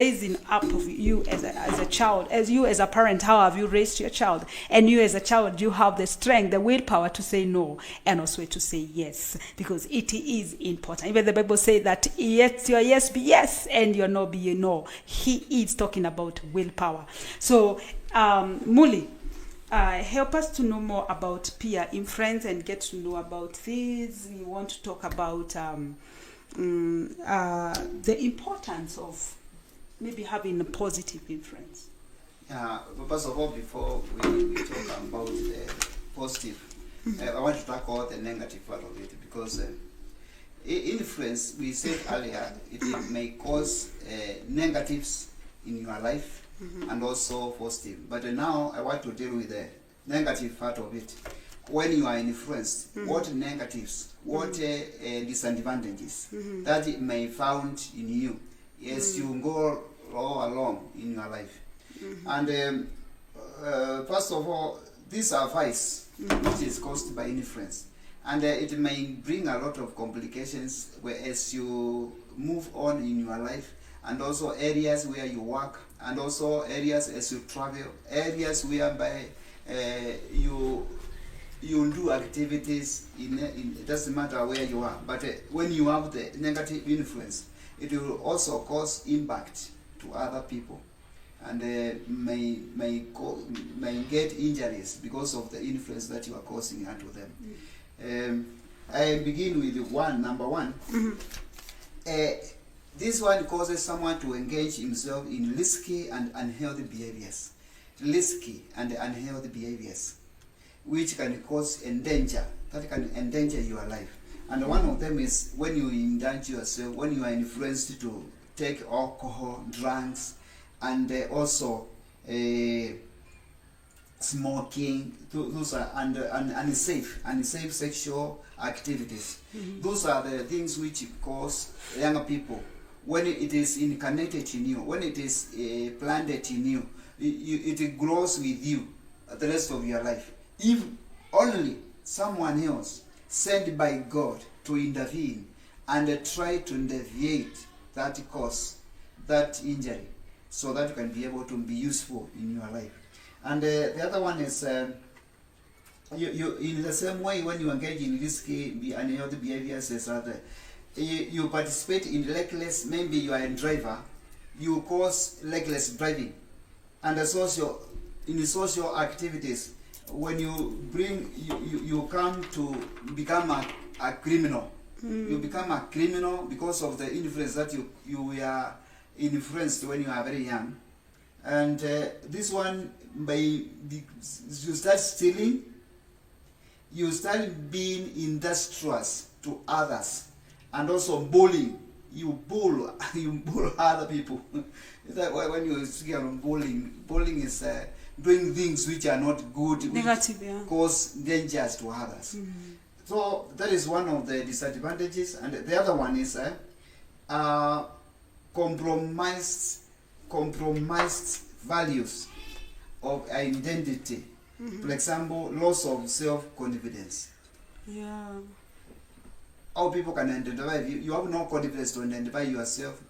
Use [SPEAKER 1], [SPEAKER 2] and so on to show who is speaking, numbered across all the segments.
[SPEAKER 1] raising up of you as a child, as you as a parent, how have you raised your child? And you as a child, you have the strength, the willpower to say no, and also to say yes, because it is important. Even the Bible says that yes, your yes be yes, and your no be your no. He is talking about willpower. So, Muli, help us to know more about peer influence and get to know about this. We want to talk about the importance of maybe having a positive influence.
[SPEAKER 2] First of all, before we talk about the positive, I want to talk about the negative part of it, because influence, we said earlier, it may cause negatives in your life and also positive. But now I want to deal with the negative part of it. When you are influenced, what negatives, what disadvantages that it may found in you as you go along in your life. And first of all, these are vice, which is caused by influence. And it may bring a lot of complications as you move on in your life, and also areas where you work, and also areas as you travel, areas whereby you do activities it doesn't matter where you are, but when you have the negative influence, it will also cause impact to other people, and may get injuries because of the influence that you are causing unto them. I begin with number one. This one causes someone to engage himself in risky and unhealthy behaviors. Risky and unhealthy behaviors, which can cause endanger, that can endanger your life. And one of them is when you indulge yourself, when you are influenced to take alcohol, drugs, and also smoking. Those are unsafe sexual activities. Those are the things which cause younger people, when it is incarnated in you, when it is planted in you, it grows with you the rest of your life. If only someone else sent by God to intervene and try to alleviate that cause, that injury, so that you can be able to be useful in your life. And the other one is you in the same way, when you engage in risky and unhealthy behaviors, is that you participate in reckless, maybe you are a driver, you cause reckless driving, and in social activities, when you come to become a criminal. You become a criminal because of the influence that you were influenced when you are very young. And this one, you start stealing, you start being industrious to others, and also bullying. You bull other people. When you speak about bullying is doing things which are not good,
[SPEAKER 1] Negative,
[SPEAKER 2] which cause dangers to others. So that is one of the disadvantages. And the other one is compromised values of identity. For example, loss of self-confidence.
[SPEAKER 1] Yeah.
[SPEAKER 2] How people can identify you have no confidence to identify yourself,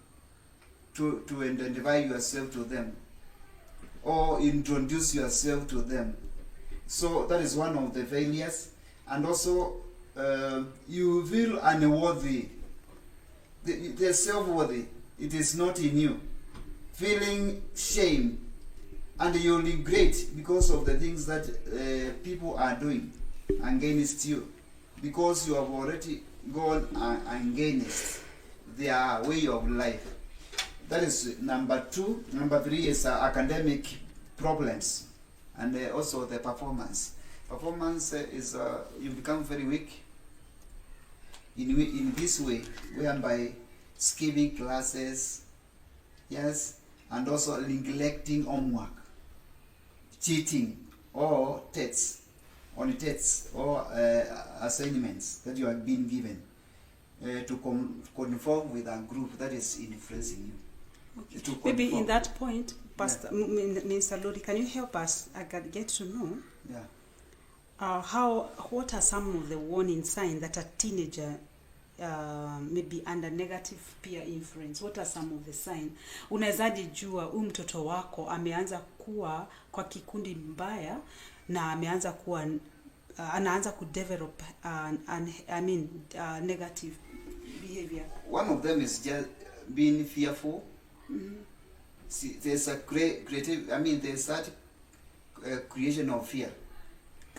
[SPEAKER 2] to identify yourself to them, or introduce yourself to them. So that is one of the failures. And also you feel unworthy. The self-worthy, it is not in you. Feeling shame, and you regret because of the things that people are doing against you, because you have already gone against their way of life. That is number two. Number three is academic problems, and also the performance. Performance is you become very weak in this way, whereby skipping classes, yes, and also neglecting homework, cheating, or tests or assignments that you have been given to conform with a group that is influencing you.
[SPEAKER 1] Okay. Maybe in that point, Pastor Minister Lodi, can you help us get to know?
[SPEAKER 2] Yeah.
[SPEAKER 1] What are some of the warning signs that a teenager maybe under negative peer influence. What are some of the sign? Unawezaje jua huyu mtoto wako ameanza kuwa kwa kikundi mbaya na ameanza kuwa anaanza kudevelop negative behavior?
[SPEAKER 2] One of them is just being fearful. See, there's a creative, there's that creation of fear.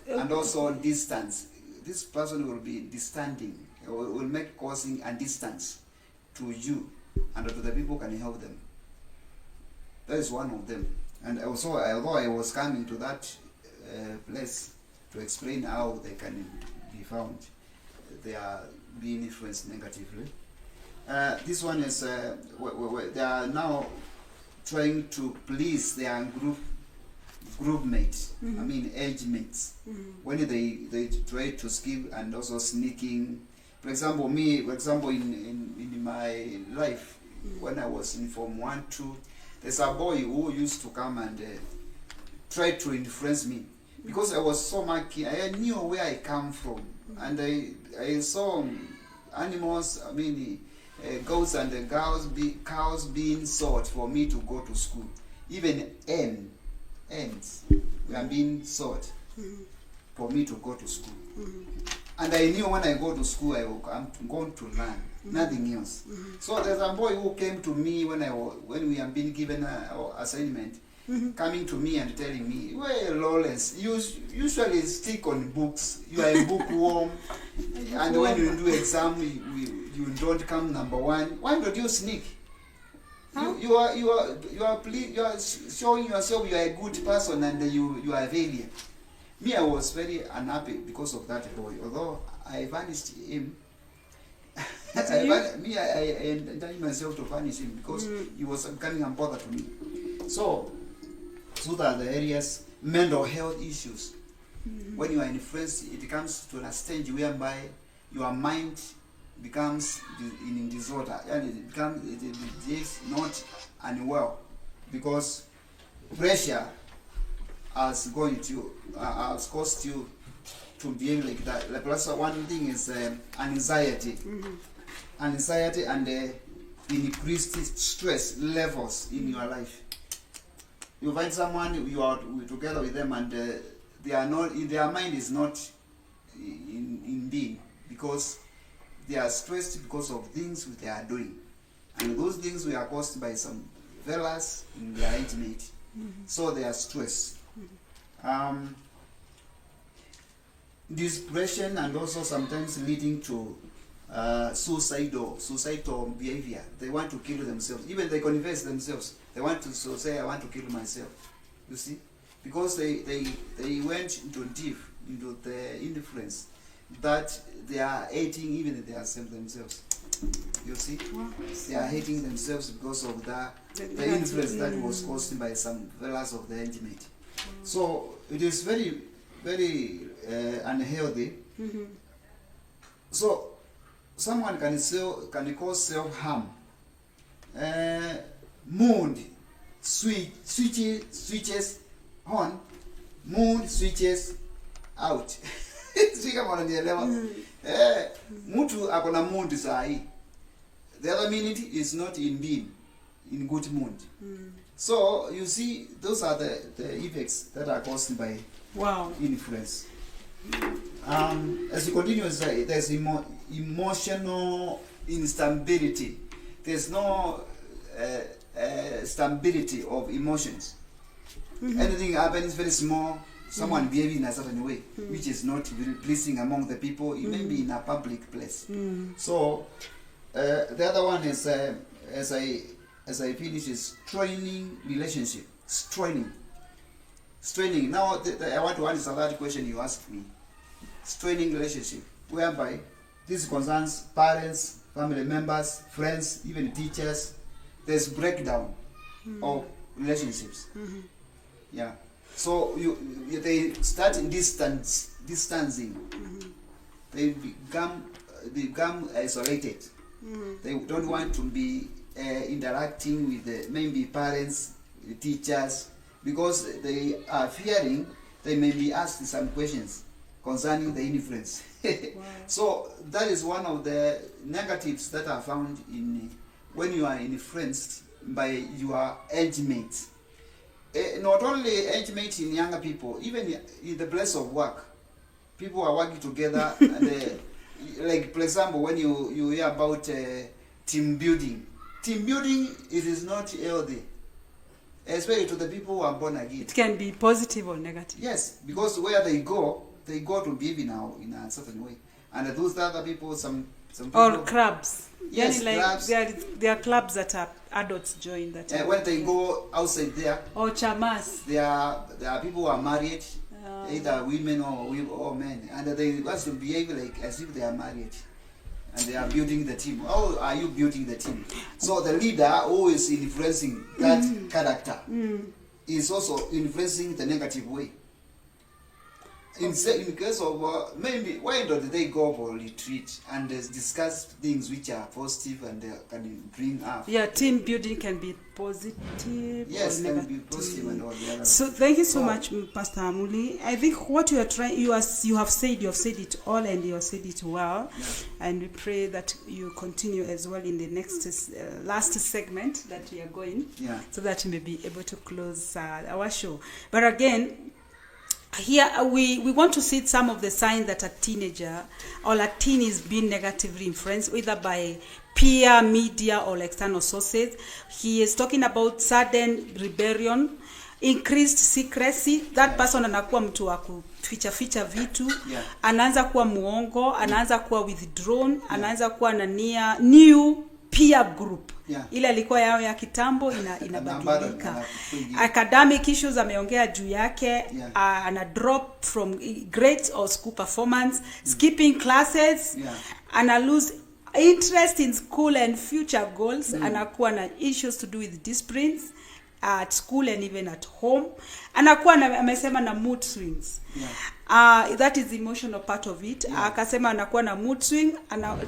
[SPEAKER 2] And also distance. This person will be distancing, will make causing a distance to you and to the people can help them. That is one of them. And also, although I was coming to that place to explain how they can be found, they are being influenced negatively. This one is, they are now trying to please their group mates, age mates. When they try to skip and also sneaking. For example, in my life, when I was in Form 1, 2, there's a boy who used to come and try to influence me. Because I was so lucky, I knew where I come from. And I saw animals, goats and cows being sold for me to go to school. Even ants were being sold for me to go to school. And I knew when I go to school, I'm going to learn, nothing else. So there's a boy who came to me when we have been given an assignment, coming to me and telling me, well, Lawrence, you usually stick on books. You are a bookworm, and when you do exam, you don't come number one. Why don't you sneak? Huh? You are showing yourself you are a good person and you are a failure. Me, I was very unhappy because of that boy. Although I vanished him, I entered myself to vanish him because he was becoming a bother to me. So that the areas, mental health issues. When you are influenced, it comes to a stage whereby your mind becomes in disorder, and it is not unwell because pressure has caused you to behave like that. Like plus one thing is anxiety, anxiety and increased stress levels in your life. You find someone, you are together with them, and they are not, their mind is not in being because they are stressed because of things they are doing, and those things were caused by some fellas in their age mate. So they are stressed. Depression, and also sometimes leading to suicidal behavior. They want to kill themselves. Even they confess themselves. They want to say, I want to kill myself. You see? Because they went into the influence that they are hating even themselves. You see? They are hating themselves because of the influence that was caused by some fellas of the intimate. So it is very, very unhealthy. So someone can cause self-harm. Mood switches on, mood switches out. Mtu akona mood sahi, the other minute is not in being, in good mood. So you see, those are the effects that are caused by influence. As you continue to say, there's emotional instability. There's no stability of emotions. Anything happens very small, someone behaving in a certain way, which is not really pleasing among the people. It may be in a public place. So the other one is, as I finish, is straining relationship. Straining. Now I want to answer that question you asked me. Straining relationship, whereby this concerns parents, family members, friends, even teachers. There's breakdown of relationships. Yeah. So they start distancing. They become isolated. They don't want to be interacting with maybe parents, teachers, because they are fearing they may be asked some questions. concerning the influence. So that is one of the negatives that are found in when you are influenced by your age mates. Not only age mates in younger people, even in the place of work, people are working together. And like for example, when you hear about team building, it is not healthy, especially to the people who are born again.
[SPEAKER 1] It can be positive or negative.
[SPEAKER 2] Yes, because where they go to behave now in a certain way, and those other people, some people,
[SPEAKER 1] Or clubs.
[SPEAKER 2] Yes,
[SPEAKER 1] Yani like
[SPEAKER 2] clubs.
[SPEAKER 1] there are clubs that are adults join that.
[SPEAKER 2] when they go outside there,
[SPEAKER 1] Or chamas.
[SPEAKER 2] there are people who are married, either women or men, and they want to behave like as if they are married, and they are building the team. How are you building the team? So the leader who is influencing that character is also influencing the negative way. In case of maybe why don't they go for retreat and discuss things which are positive and can bring up?
[SPEAKER 1] Yeah, team building can be positive
[SPEAKER 2] Yes,
[SPEAKER 1] or
[SPEAKER 2] can
[SPEAKER 1] negative.
[SPEAKER 2] be positive and all the other.
[SPEAKER 1] So thank you so much, Pastor Amuli. I think what you are trying, you have said it all, and you have said it well.
[SPEAKER 2] Yeah.
[SPEAKER 1] And we pray that you continue as well in the next last segment that we are going,
[SPEAKER 2] Yeah.
[SPEAKER 1] so that we may be able to close our show. But again, here we want to see some of the signs that a teenager or a teen is being negatively influenced, either by peer, media, or external sources. He is talking about sudden rebellion, increased secrecy. That person anakuwa mtu wa kuficha vitu, anaanza kuwa muongo, anaanza kuwa withdrawn, anaanza kuwa na new peer group. Ile alikuwa yao ya kitambo inabadilika. Academic issues ameongea juu yake. Ana drop from grades or school performance, skipping classes, ana lose interest in school and future goals. Anakuwa na issues to do with disciplines at school and even at home. Anakuwa amesema na mood swings. That is the emotional part of it. Akasema anakuwa na mood swing,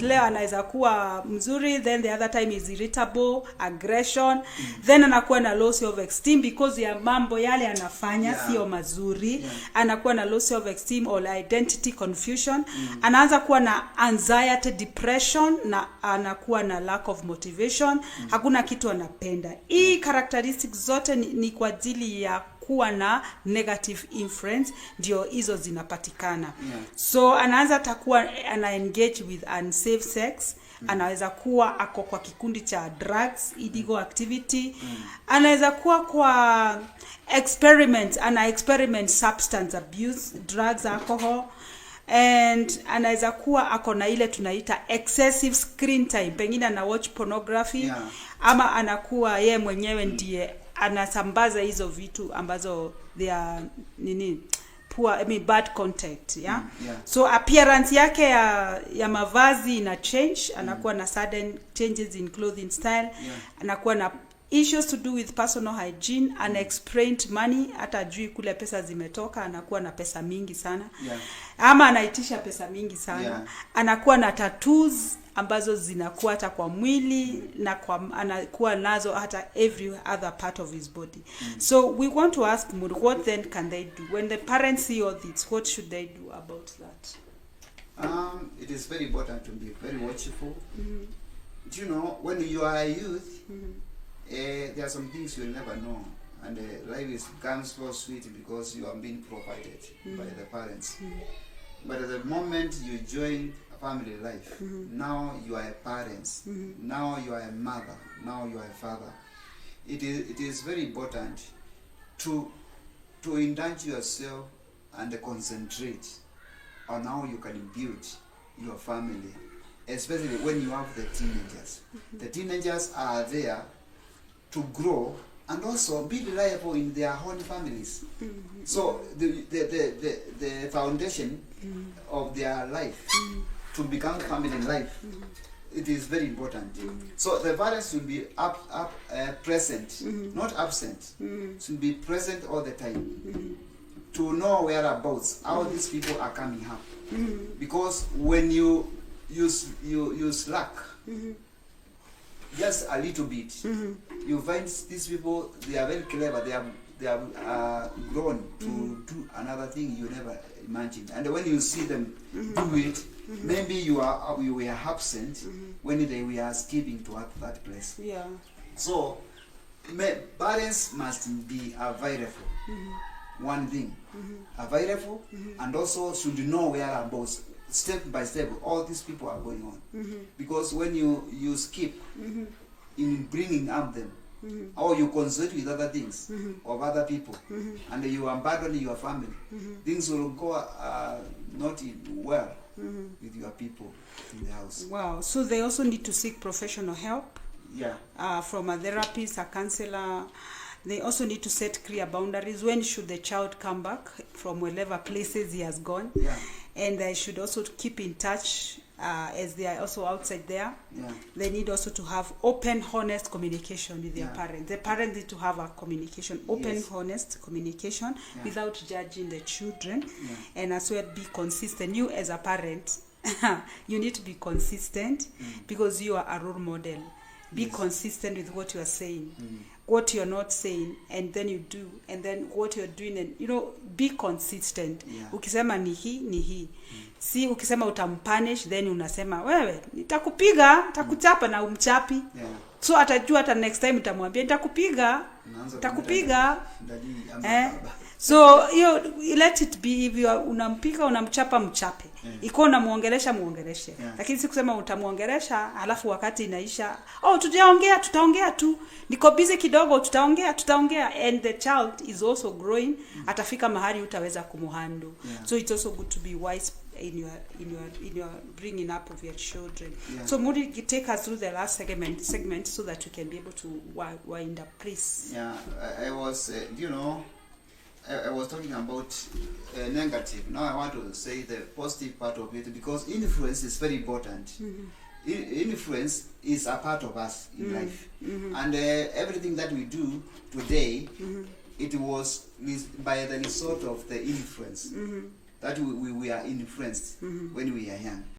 [SPEAKER 1] leo anaweza kuwa mzuri, then the other time is irritable, aggression, then anakuwa na low self esteem because ya mambo yale anafanya sio mazuri. Anakuwa na low self esteem or identity confusion. Anaanza kuwa na anxiety, depression, na anakuwa na lack of motivation. Hakuna kitu anapenda. Hii characteristics zote ni kwa ajili ya kuwa na negative influence, ndio hizo zinapatikana. So anaanza takuwa ana engage with unsafe sex. Anaweza kuwa ako kwa kikundi cha drugs, illegal activity. Anaweza kuwa kwa experiment substance abuse, drugs, alcohol. And anaweza kuwa ako na ile tunaita excessive screen time, pengine ana watch pornography, ama anakuwa ye mwenyewe ndiye anasambaza hizo vitu ambazo they are poor, bad contact. So appearance yake ya mavazi ina change. Anakuwa na sudden changes in clothing style. Anakuwa na issues to do with personal hygiene, unexplained money, hata ajui kule pesa zimetoka. Anakuwa na pesa mingi sana, ama anaitisha pesa mingi sana. Anakuwa na tattoos ambazo zinakuwa hata kwa mwili, na anakuwa nazo hata every other part of his body. So we want to ask Muru, what then can they do when the parents see all this? What should they do about that?
[SPEAKER 2] It is very important to be very watchful. Do you know, when you are a youth, there are some things you'll never know, and life becomes so sweet because you are being provided by the parents. But at the moment you join family life, now you are a parent, now you are a mother, now you are a father. It is very important to indulge yourself and concentrate on how you can build your family, especially when you have the teenagers. The teenagers are there to grow and also be reliable in their own families. So the foundation of their life to become family life, it is very important. So the parents will be present, not absent. Should be present all the time to know whereabouts, how these people are coming up. Because when you slack just a little bit, you find these people, they are very clever. they have grown to do another thing you never imagined. And when you see them do it, maybe you were absent when they were skipping to that place.
[SPEAKER 1] Yeah.
[SPEAKER 2] So parents must be available. One thing, available, and also should know whereabouts, step by step, all these people are going on. Because when you skip in bringing up them, or you consult with other things of other people, and you abandon your family, things will go not well with your people in the house.
[SPEAKER 1] Wow. So they also need to seek professional help.
[SPEAKER 2] Yeah.
[SPEAKER 1] From a therapist, a counselor. They also need to set clear boundaries. When should the child come back from whatever places he has gone?
[SPEAKER 2] Yeah.
[SPEAKER 1] And they should also keep in touch as they are also outside there.
[SPEAKER 2] Yeah.
[SPEAKER 1] They need also to have open, honest communication with their
[SPEAKER 2] Yeah.
[SPEAKER 1] parents. The parents need to have a communication, open,
[SPEAKER 2] Yes.
[SPEAKER 1] honest communication,
[SPEAKER 2] Yeah.
[SPEAKER 1] without judging the children.
[SPEAKER 2] Yeah.
[SPEAKER 1] And as well, be consistent. You as a parent, you need to be consistent because you are a role model. Be
[SPEAKER 2] Yes.
[SPEAKER 1] consistent with what you are saying, what you're not saying, and then you do, and then what you're doing, and be consistent.
[SPEAKER 2] Yeah.
[SPEAKER 1] Ukisema ni hii. Si ukisema utampunish, then unasema wewe nitakuchapa na umchapi.
[SPEAKER 2] Yeah.
[SPEAKER 1] So atajua hata next time utamwambia nitakupiga. So let it be, if you unampiga unamchapa mchape. Iko unamuongelesha muongeleshe. Lakini si kusema utamuongelesha alafu wakati inaisha, tutaongea tu. Niko busy kidogo, tutaongea, and the child is also growing. Atafika mahali utaweza kumuhandle. So it's also good to be wise in your bringing up of your children.
[SPEAKER 2] Yeah.
[SPEAKER 1] So Moody, take us through the last segment so that we can be able to wind up, please.
[SPEAKER 2] Yeah, I was I was talking about negative. Now I want to say the positive part of it, because influence is very important. Influence is a part of us in life, and everything that we do today, it was by the result of the influence that we are influenced when we are young.